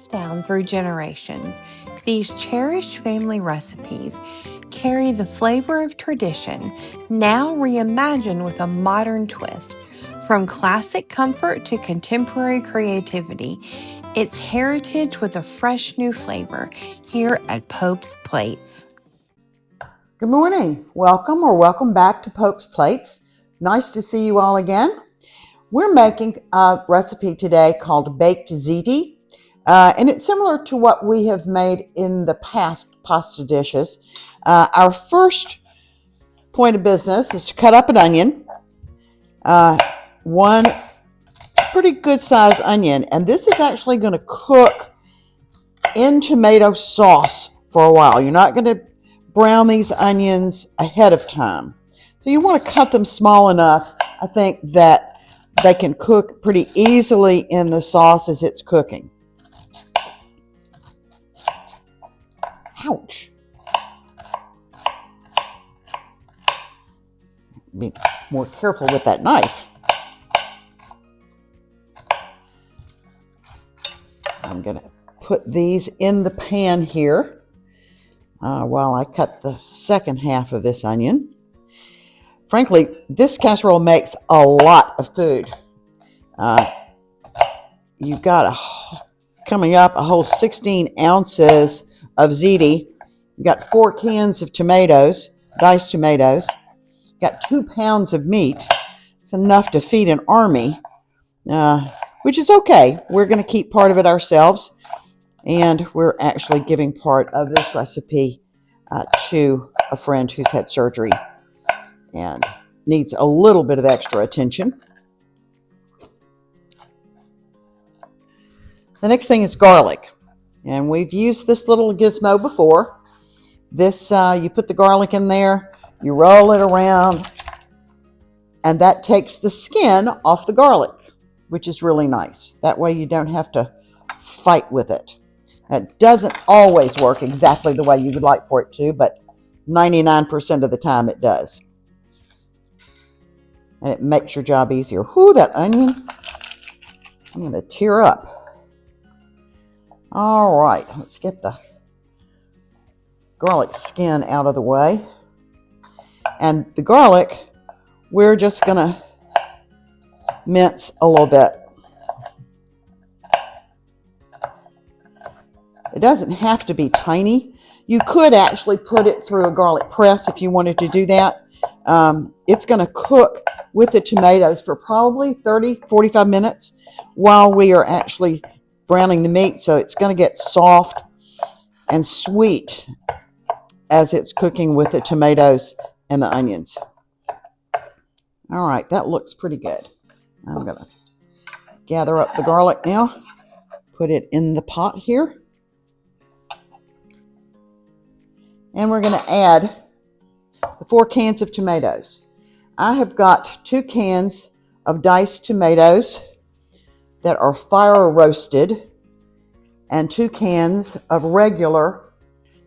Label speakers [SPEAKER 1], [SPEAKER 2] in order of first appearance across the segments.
[SPEAKER 1] passed down through generations, these cherished family recipes carry the flavor of tradition, now reimagined with a modern twist. From classic comfort to contemporary creativity, it's heritage with a fresh new flavor here at Pope's Plates.
[SPEAKER 2] Good morning. Welcome back to Pope's Plates. Nice to see you all again. We're making a recipe today called baked ziti, and it's similar to what we have made in the past pasta dishes. Our first point of business is to cut up an onion, one pretty good sized onion, and this is actually going to cook in tomato sauce for a while. You're not going to brown these onions ahead of time. So you want to cut them small enough, I think, that they can cook pretty easily in the sauce as it's cooking. Ouch. Be more careful with that knife. I'm going to put these in the pan here while I cut the second half of this onion. Frankly, this casserole makes a lot of food. You've got coming up a whole 16 ounces of ziti. You've got 4 cans of tomatoes, diced tomatoes. You've got 2 pounds of meat. It's enough to feed an army, which is okay. We're going to keep part of it ourselves. And we're actually giving part of this recipe to a friend who's had surgery and needs a little bit of extra attention. The next thing is garlic. And we've used this little gizmo before. This, you put the garlic in there, you roll it around, and that takes the skin off the garlic, which is really nice. That way you don't have to fight with it. It doesn't always work exactly the way you would like for it to, but 99% of the time it does. And it makes your job easier. Whew, that onion. I'm going to tear up. All right, let's get the garlic skin out of the way. And the garlic, we're just going to mince a little bit. It doesn't have to be tiny. You could actually put it through a garlic press if you wanted to do that. It's going to cook with the tomatoes for probably 30-45 minutes while we are actually browning the meat. So it's going to get soft and sweet as it's cooking with the tomatoes and the onions. All right, that looks pretty good. I'm going to gather up the garlic now, put it in the pot here. And we're going to add the 4 cans of tomatoes. I have got 2 cans of diced tomatoes that are fire roasted and 2 cans of regular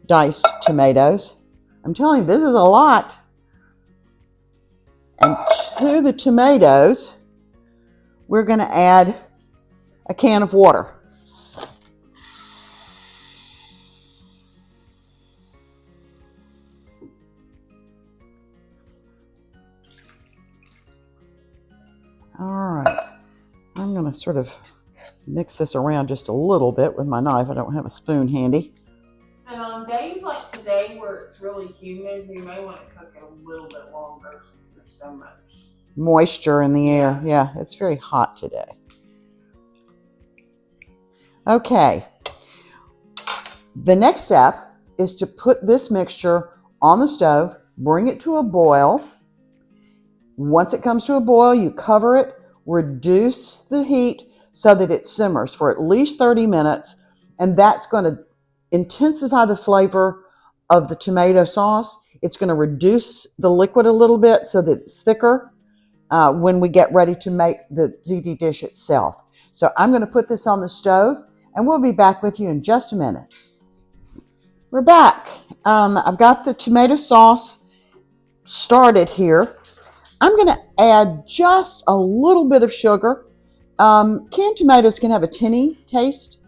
[SPEAKER 2] diced tomatoes. I'm telling you, this is a lot. And to the tomatoes, we're going to add a can of water. All right, I'm going to sort of mix this around just a little bit with my knife. I don't have a spoon handy.
[SPEAKER 3] And on days like today where it's really humid, we may want to cook it a little bit longer since there's so much
[SPEAKER 2] moisture in the air. Yeah, it's very hot today. Okay, the next step is to put this mixture on the stove, bring it to a boil. Once it comes to a boil, you cover it, reduce the heat so that it simmers for at least 30 minutes, and that's going to intensify the flavor of the tomato sauce. It's going to reduce the liquid a little bit so that it's thicker when we get ready to make the ziti dish itself. So I'm going to put this on the stove, and we'll be back with you in just a minute. We're back. I've got the tomato sauce started here. I'm going to add just a little bit of sugar. Canned tomatoes can have a tinny taste,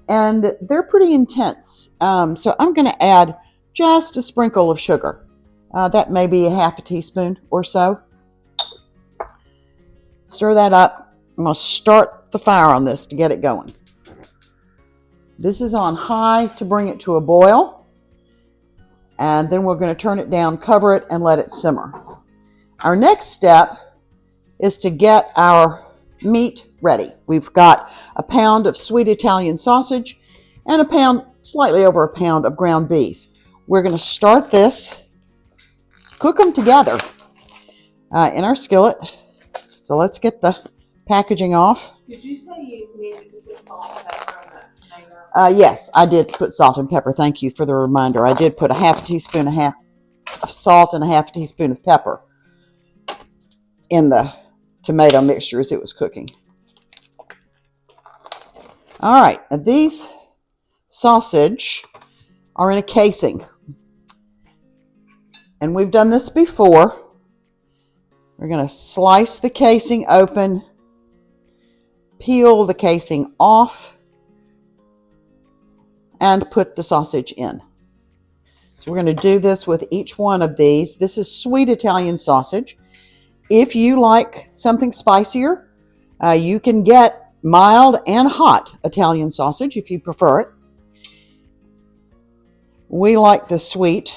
[SPEAKER 2] and they're pretty intense. So I'm going to add just a sprinkle of sugar. That may be a half a teaspoon or so. Stir that up. I'm going to start the fire on this to get it going. This is on high to bring it to a boil. And then we're going to turn it down, cover it, and let it simmer. Our next step is to get our meat ready. We've got a pound of sweet Italian sausage and slightly over a pound of ground beef. We're going to start this, cook them together in our skillet. So let's get the packaging off.
[SPEAKER 3] Did you say you needed to put salt and pepper on that tomato?
[SPEAKER 2] Yes, I did put salt and pepper. Thank you for the reminder. I did put a half teaspoon of salt and a half teaspoon of pepper in the tomato mixture as it was cooking. All right, now these sausage are in a casing. And we've done this before. We're going to slice the casing open, peel the casing off, and put the sausage in. So we're going to do this with each one of these. This is sweet Italian sausage. If you like something spicier, you can get mild and hot Italian sausage if you prefer it. We like the sweet,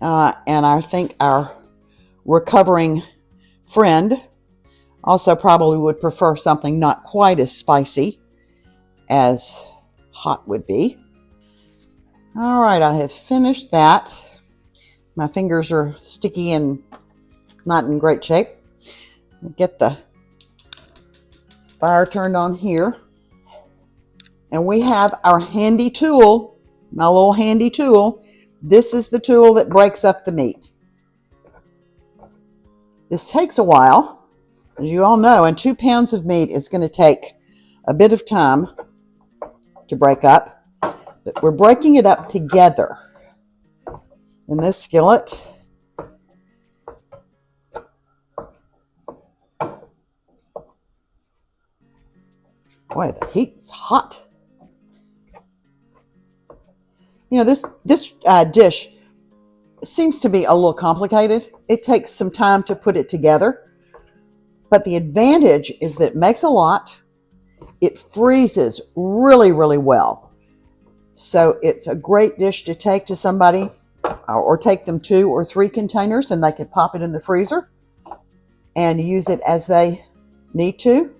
[SPEAKER 2] and I think our recovering friend also probably would prefer something not quite as spicy as hot would be. All right, I have finished that. My fingers are sticky and not in great shape. Get the fire turned on here. And we have our handy tool, my little handy tool. This is the tool that breaks up the meat. This takes a while, as you all know, and 2 pounds of meat is going to take a bit of time to break up. But we're breaking it up together in this skillet. Boy, the heat's hot. You know, this dish seems to be a little complicated. It takes some time to put it together. But the advantage is that it makes a lot. It freezes really, really well. So it's a great dish to take to somebody or take them 2 or 3 containers and they can pop it in the freezer and use it as they need to.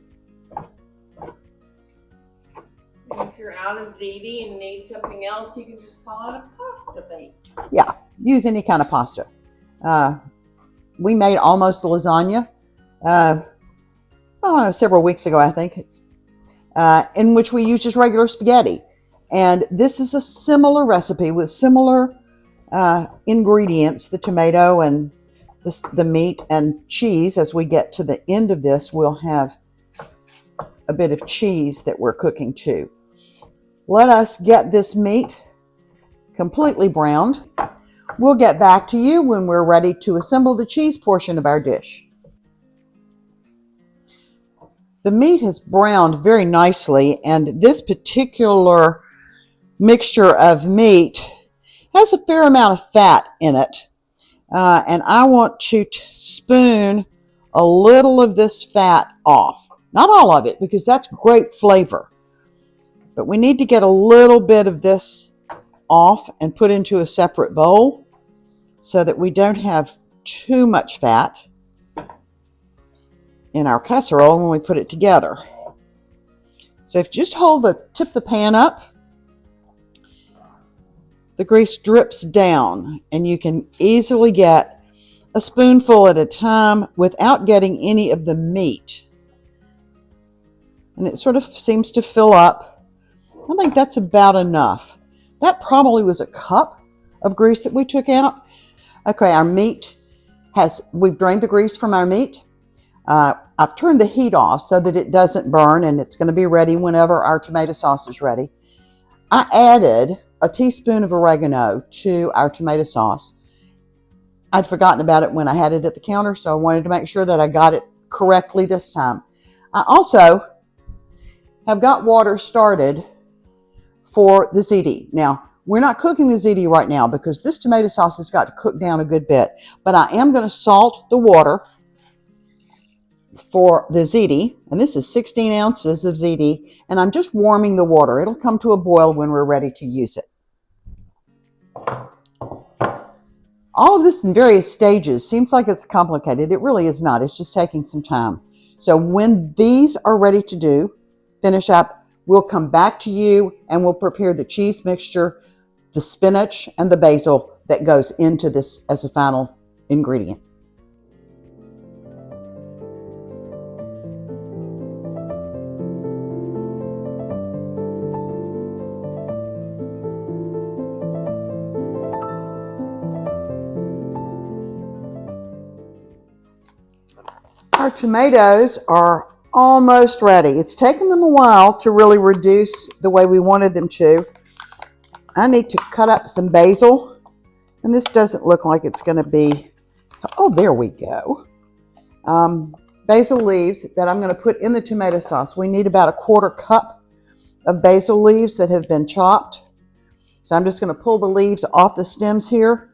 [SPEAKER 3] If you're out of ziti and need something else, you can just call it a pasta bake.
[SPEAKER 2] Yeah, use any kind of pasta. We made almost lasagna several weeks ago, I think, in which we used just regular spaghetti. And this is a similar recipe with similar ingredients, the tomato and the meat and cheese. As we get to the end of this, we'll have a bit of cheese that we're cooking too. Let us get this meat completely browned. We'll get back to you when we're ready to assemble the cheese portion of our dish. The meat has browned very nicely, and this particular mixture of meat has a fair amount of fat in it. And I want to spoon a little of this fat off. Not all of it, because that's great flavor. But we need to get a little bit of this off and put into a separate bowl so that we don't have too much fat in our casserole when we put it together. So if you just tip the pan up, the grease drips down and you can easily get a spoonful at a time without getting any of the meat. And it sort of seems to fill up. I think that's about enough. That probably was a cup of grease that we took out. Okay, our meat we've drained the grease from our meat. I've turned the heat off so that it doesn't burn, and it's going to be ready whenever our tomato sauce is ready. I added a teaspoon of oregano to our tomato sauce. I'd forgotten about it when I had it at the counter, so I wanted to make sure that I got it correctly this time. I also have got water started for the ziti. Now, we're not cooking the ziti right now because this tomato sauce has got to cook down a good bit. But I am going to salt the water for the ziti. And this is 16 ounces of ziti. And I'm just warming the water. It'll come to a boil when we're ready to use it. All of this in various stages. Seems like it's complicated. It really is not. It's just taking some time. So when these are ready to finish up, we'll come back to you and we'll prepare the cheese mixture, the spinach, and the basil that goes into this as a final ingredient. Our tomatoes are almost ready. It's taken them a while to really reduce the way we wanted them to. I need to cut up some basil, and this doesn't look like it's going to be, oh, there we go. Basil leaves that I'm going to put in the tomato sauce. We need about a 1/4 cup of basil leaves that have been chopped. So I'm just going to pull the leaves off the stems here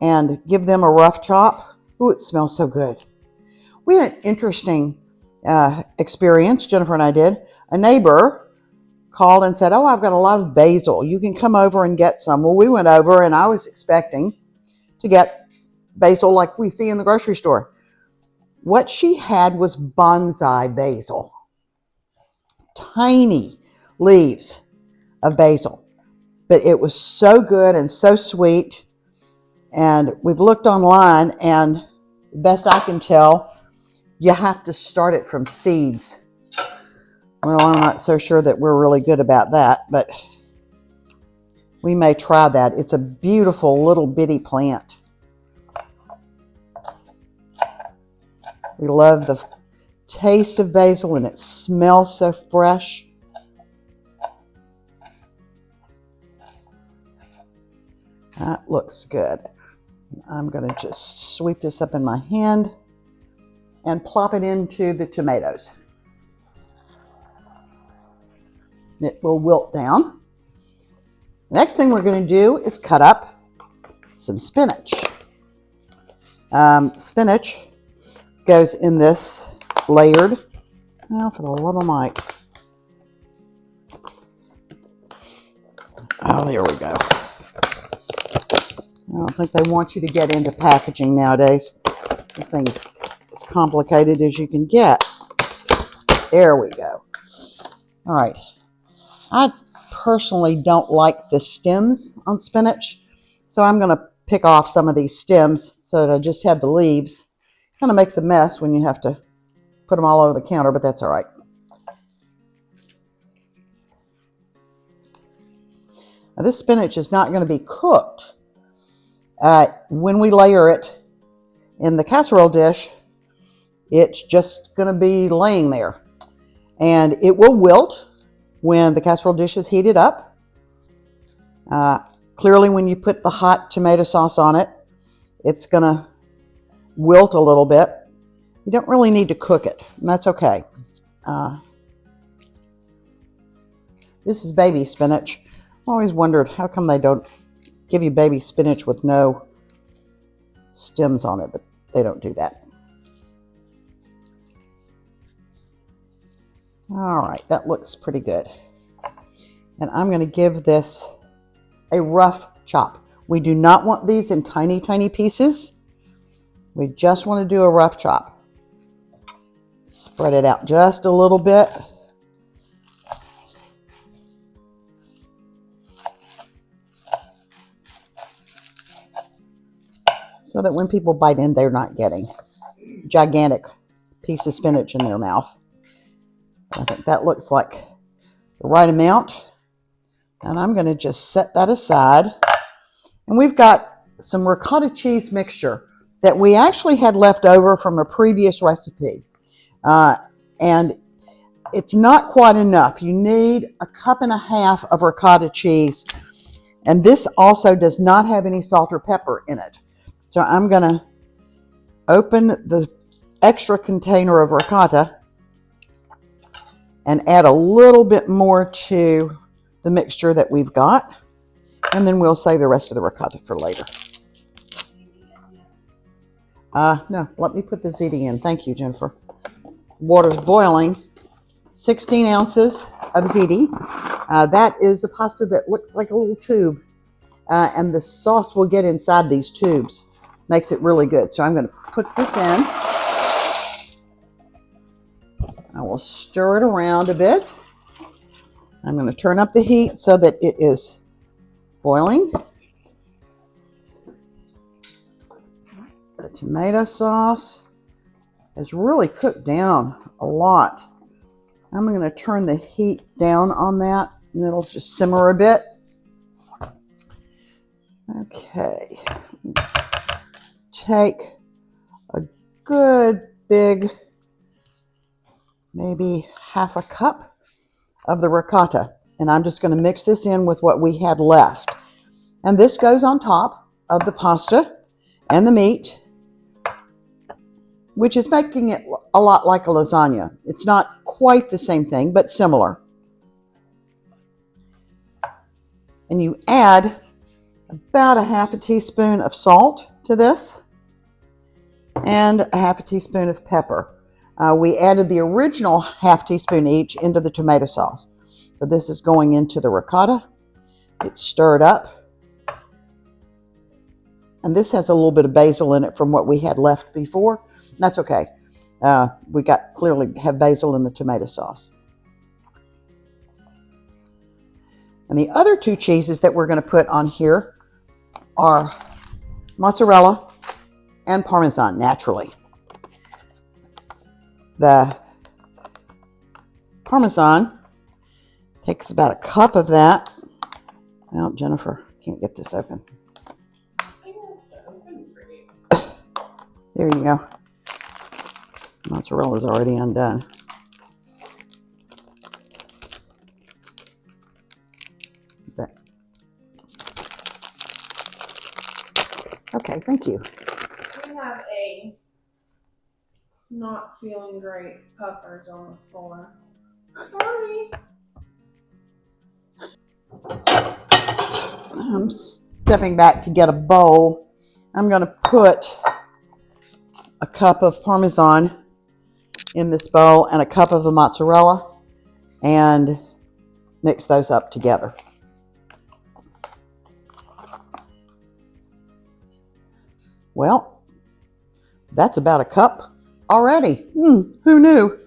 [SPEAKER 2] and give them a rough chop. Ooh, it smells so good. We had an interesting experience, Jennifer and I did. A neighbor called and said, oh, I've got a lot of basil. You can come over and get some. Well, we went over and I was expecting to get basil like we see in the grocery store. What she had was bonsai basil. Tiny leaves of basil. But it was so good and so sweet. And we've looked online, and the best I can tell, you have to start it from seeds. Well, I'm not so sure that we're really good about that, but we may try that. It's a beautiful little bitty plant. We love the taste of basil, and it smells so fresh. That looks good. I'm going to just sweep this up in my hand and plop it into the tomatoes. It will wilt down. The next thing we're going to do is cut up some spinach. Spinach goes in this layered. Now, for the love of Mike. Oh, there we go. I don't think they want you to get into packaging nowadays. This thing's as complicated as you can get. There we go. All right. I personally don't like the stems on spinach, so I'm going to pick off some of these stems so that I just have the leaves. Kind of makes a mess when you have to put them all over the counter, but that's all right. Now, this spinach is not going to be cooked. When we layer it in the casserole dish, it's just going to be laying there. And it will wilt when the casserole dish is heated up. Clearly, when you put the hot tomato sauce on it, it's going to wilt a little bit. You don't really need to cook it, and that's okay. This is baby spinach. I always wondered how come they don't give you baby spinach with no stems on it, but they don't do that. All right, that looks pretty good. And I'm going to give this a rough chop. We do not want these in tiny, tiny pieces. We just want to do a rough chop. Spread it out just a little bit. So that when people bite in, they're not getting a gigantic piece of spinach in their mouth. I think that looks like the right amount. And I'm going to just set that aside. And we've got some ricotta cheese mixture that we actually had left over from a previous recipe. And it's not quite enough. You need 1.5 cups of ricotta cheese. And this also does not have any salt or pepper in it. So I'm going to open the extra container of ricotta and add a little bit more to the mixture that we've got, and then we'll save the rest of the ricotta for later. No, let me put the ziti in. Thank you, Jennifer. Water's boiling. 16 ounces of ziti. That is a pasta that looks like a little tube, and the sauce will get inside these tubes. Makes it really good. So I'm going to put this in. I will stir it around a bit. I'm going to turn up the heat so that it is boiling. The tomato sauce has really cooked down a lot. I'm going to turn the heat down on that, and it'll just simmer a bit. Okay. Take a good big, maybe half a cup of the ricotta, and I'm just going to mix this in with what we had left. And this goes on top of the pasta and the meat, which is making it a lot like a lasagna. It's not quite the same thing, but similar. And you add about a half a teaspoon of salt to this and a half a teaspoon of pepper. We added the original half teaspoon each into the tomato sauce. So this is going into the ricotta. It's stirred up. And this has a little bit of basil in it from what we had left before. That's okay. We clearly have basil in the tomato sauce. And the other two cheeses that we're going to put on here are mozzarella and Parmesan, naturally. The Parmesan takes about a cup of that. Well, Jennifer, can't get this open. There you go. Mozzarella's already undone. Okay, thank you.
[SPEAKER 3] We have a not feeling great puppers on the floor. Sorry.
[SPEAKER 2] I'm stepping back to get a bowl. I'm going to put a cup of Parmesan in this bowl and a cup of the mozzarella and mix those up together. Well, that's about a cup already. Who knew?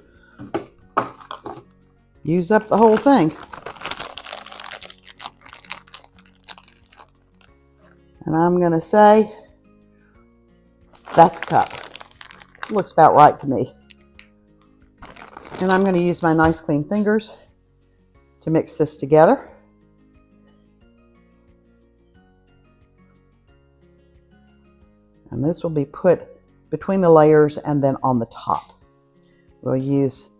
[SPEAKER 2] Use up the whole thing. And I'm going to say that's a cup. Looks about right to me. And I'm going to use my nice clean fingers to mix this together. And this will be put between the layers and then on the top. We'll use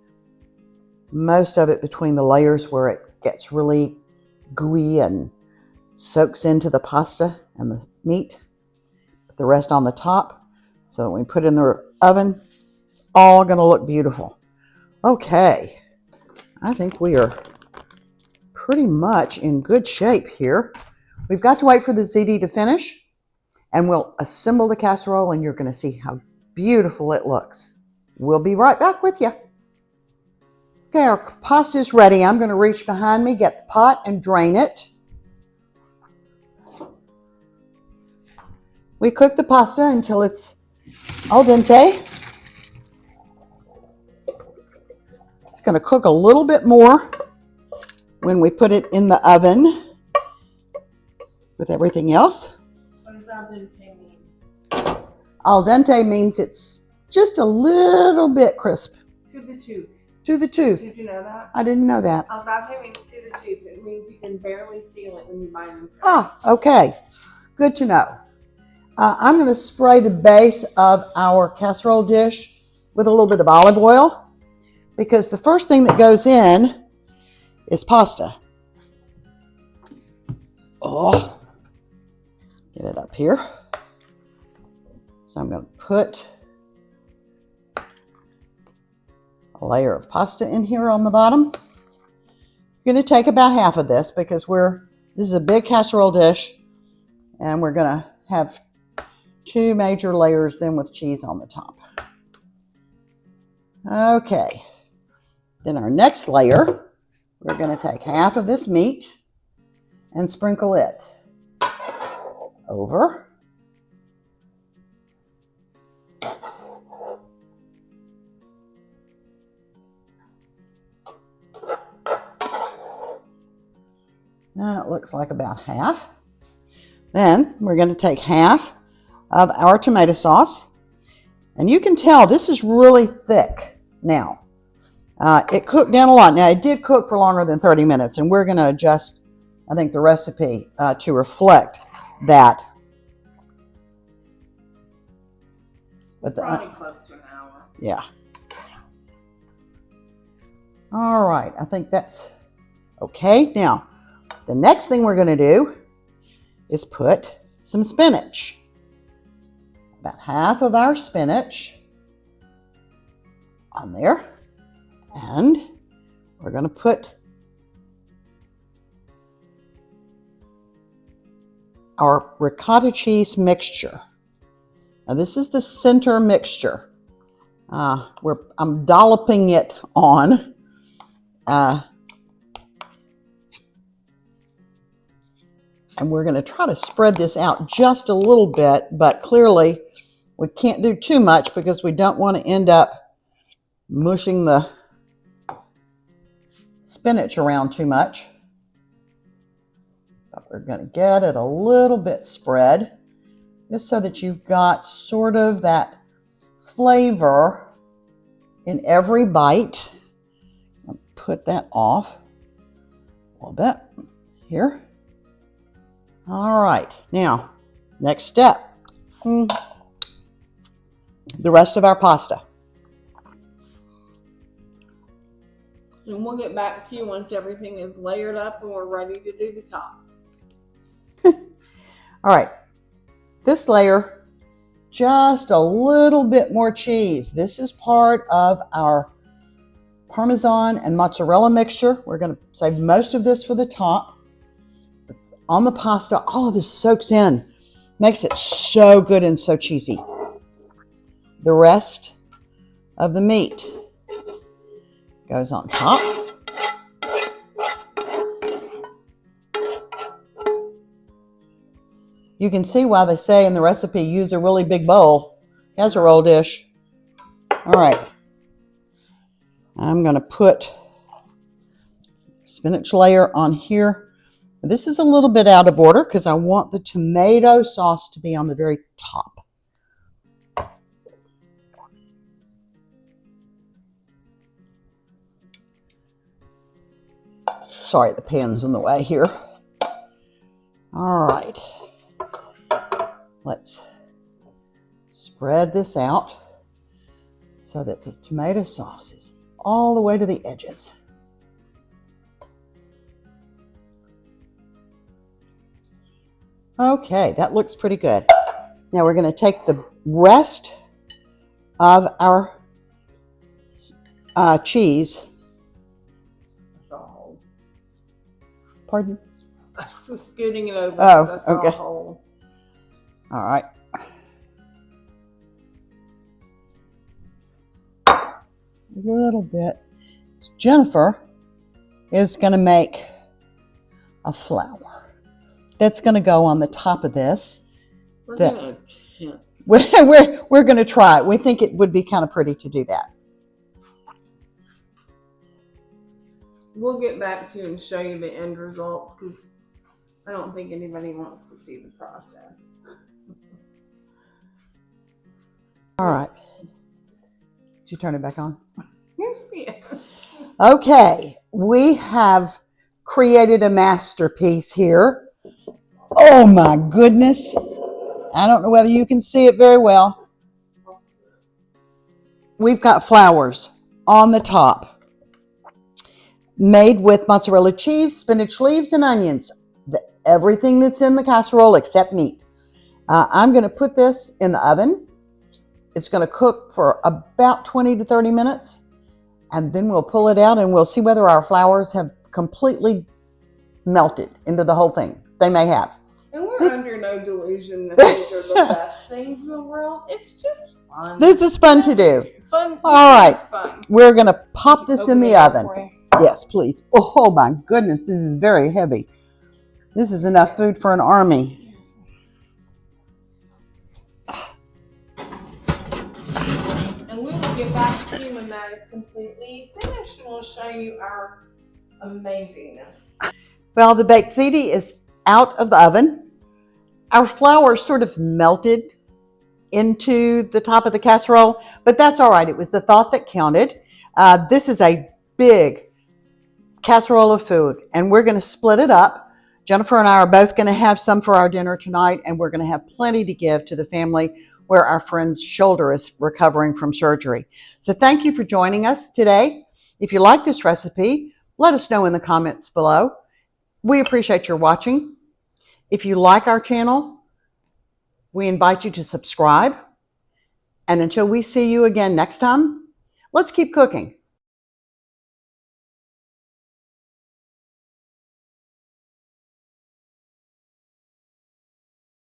[SPEAKER 2] most of it between the layers where it gets really gooey and soaks into the pasta and the meat. Put the rest on the top so that when we put it in the oven, it's all going to look beautiful. Okay, I think we are pretty much in good shape here. We've got to wait for the ziti to finish. And we'll assemble the casserole and you're going to see how beautiful it looks. We'll be right back with you. Okay, our pasta is ready. I'm going to reach behind me, get the pot and drain it. We cook the pasta until it's al dente. It's going to cook a little bit more when we put it in the oven with everything else.
[SPEAKER 3] Al dente mean?
[SPEAKER 2] Al dente means it's just a little bit crisp.
[SPEAKER 3] To the tooth.
[SPEAKER 2] To the tooth.
[SPEAKER 3] Did you know that?
[SPEAKER 2] I didn't know that.
[SPEAKER 3] Al dente means to the tooth. It means you can barely feel it when you bite them.
[SPEAKER 2] Okay. Good to know. I'm going to spray the base of our casserole dish with a little bit of olive oil because the first thing that goes in is pasta. Oh, get it up here. So I'm going to put a layer of pasta in here on the bottom. You're going to take about half of this because this is a big casserole dish, and we're going to have 2 major layers then with cheese on the top. Okay, then our next layer, we're going to take half of this meat and sprinkle it over. Now it looks like about half. Then we're going to take half of our tomato sauce. And you can tell this is really thick now. It cooked down a lot. Now it did cook for longer than 30 minutes, and we're going to adjust, I think, the recipe to reflect that. But
[SPEAKER 3] probably close to an hour.
[SPEAKER 2] Yeah. All right, I think that's okay. Now, the next thing we're going to do is put some spinach. About half of our spinach on there. And we're going to put our ricotta cheese mixture. Now this is the center mixture. I'm dolloping it on. And we're going to try to spread this out just a little bit, but clearly we can't do too much because we don't want to end up mushing the spinach around too much. But we're going to get it a little bit spread, just so that you've got sort of that flavor in every bite. I'll put that off a little bit here. All right, now, next step. The rest of our pasta.
[SPEAKER 3] And we'll get back to you once everything is layered up and we're ready to do the top.
[SPEAKER 2] All right, this layer, just a little bit more cheese. This is part of our Parmesan and mozzarella mixture. We're going to save most of this for the top. On the pasta, all of this soaks in. Makes it so good and so cheesy. The rest of the meat goes on top. You can see why they say in the recipe, use a really big bowl. Casserole dish. All right. I'm going to put spinach layer on here. This is a little bit out of order because I want the tomato sauce to be on the very top. Sorry, the pan's in the way here. All right. Let's spread this out so that the tomato sauce is all the way to the edges. Okay, that looks pretty good. Now we're going to take the rest of our cheese.
[SPEAKER 3] That's all.
[SPEAKER 2] Pardon?
[SPEAKER 3] I was scooting it over.
[SPEAKER 2] Oh,
[SPEAKER 3] I saw
[SPEAKER 2] okay.
[SPEAKER 3] a hole.
[SPEAKER 2] All right. A little bit. Jennifer is going to make a flower. That's going to go on the top of this.
[SPEAKER 3] We're going to attempt.
[SPEAKER 2] We're going to try it. We think it would be kind of pretty to do that.
[SPEAKER 3] We'll get back to you and show you the end results because I don't think anybody wants to see the process.
[SPEAKER 2] All right. Did you turn it back on?
[SPEAKER 3] Yeah.
[SPEAKER 2] Okay. We have created a masterpiece here. Oh my goodness. I don't know whether you can see it very well. We've got flowers on the top, made with mozzarella cheese, spinach leaves, and onions. Everything that's in the casserole except meat. I'm going to put this in the oven. It's going to cook for about 20 to 30 minutes. And then we'll pull it out and we'll see whether our flowers have completely melted into the whole thing. They may have.
[SPEAKER 3] And we're under no delusion that these are the best things in the world. It's just fun.
[SPEAKER 2] This is fun to do.
[SPEAKER 3] Fun.
[SPEAKER 2] All right.
[SPEAKER 3] Fun.
[SPEAKER 2] We're going to pop this in the oven.
[SPEAKER 3] For you?
[SPEAKER 2] Yes, please. Oh my goodness, this is very heavy. This is enough food for an army.
[SPEAKER 3] And we will get back to you when that is completely finished, and we'll show you our amazingness.
[SPEAKER 2] Well, the baked ziti is out of the oven. Our flour sort of melted into the top of the casserole, but that's all right. It was the thought that counted. This is a big casserole of food, and we're going to split it up. Jennifer and I are both going to have some for our dinner tonight, and we're going to have plenty to give to the family where our friend's shoulder is recovering from surgery. So thank you for joining us today. If you like this recipe, let us know in the comments below. We appreciate your watching. If you like our channel, we invite you to subscribe. And until we see you again next time, let's keep cooking.